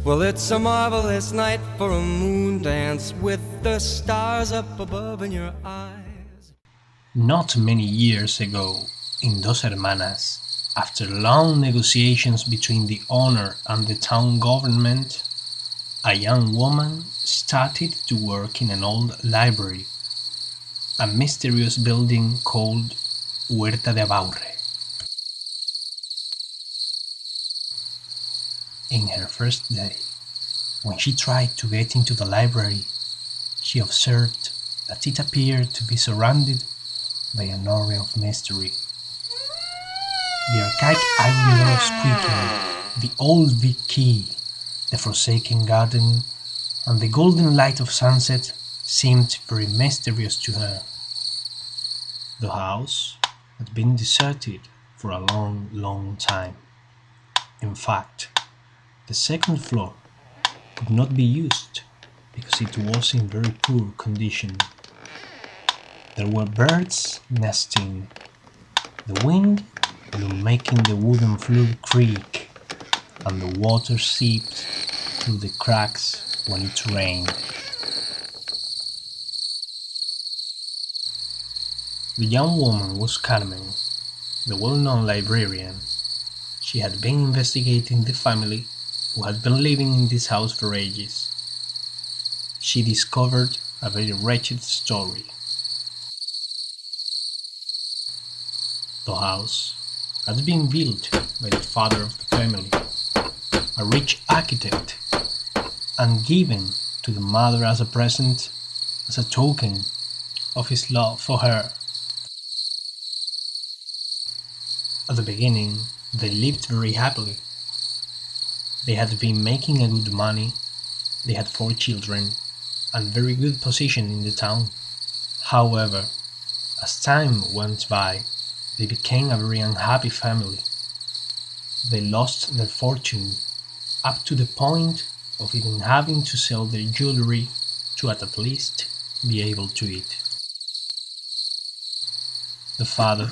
Well, it's a marvelous night for a moon dance with the stars up above in your eyes. Not many years ago, in Dos Hermanas, after long negotiations between the owner and the town government, a young woman started to work in an old library, a mysterious building called Huerta de Abaurre. In her first day, when she tried to get into the library, she observed that it appeared to be surrounded by an aura of mystery. The archaic iron door squeaking, the old big key, the forsaken garden, and the golden light of sunset seemed very mysterious to her. The house had been deserted for a long, long time. In fact, the second floor could not be used because it was in very poor condition. There were birds nesting. The wind blew making the wooden floor creak, and the water seeped through the cracks when it rained. The young woman was Carmen, the well-known librarian. She had been investigating the family who had been living in this house for ages. She discovered a very wretched story. The house had been built by the father of the family, a rich architect, and given to the mother as a present, as a token of his love for her. At the beginning, they lived very happily. They had been making a good money, they had 4 children, and very good position in the town. However, as time went by, they became a very unhappy family. They lost their fortune, up to the point of even having to sell their jewelry to at least be able to eat. The father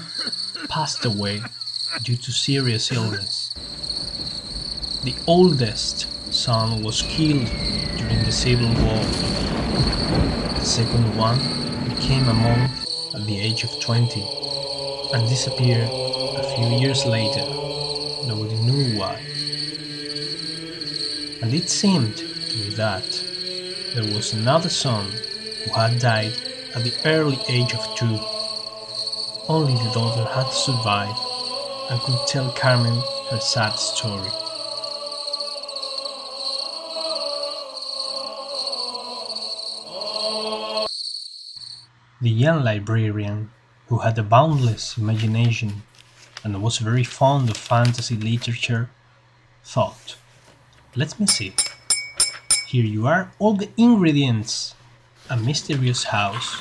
passed away due to serious illness. The oldest son was killed during the Civil War. The second one became a monk at the age of 20 and disappeared a few years later. Nobody knew why. And it seemed to be that there was another son who had died at the early age of 2. Only the daughter had survived and could tell Carmen her sad story. The young librarian, who had a boundless imagination and was very fond of fantasy literature, thought, "Let me see. Here you are, all the ingredients. A mysterious house,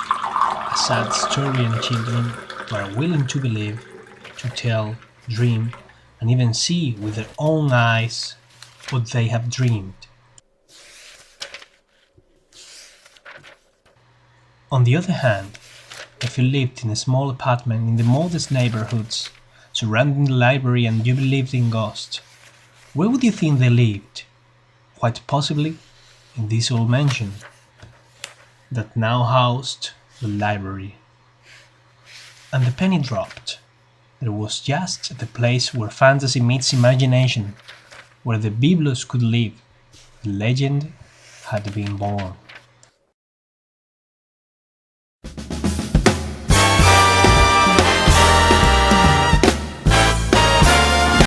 a sad story, and children who are willing to believe, to tell, dream, and even see with their own eyes what they have dreamed." On the other hand, if you lived in a small apartment in the modest neighborhoods surrounding the library and you believed in ghosts, where would you think they lived? Quite possibly in this old mansion that now housed the library. And the penny dropped. There was just the place where fantasy meets imagination, where the biblos could live. The legend had been born.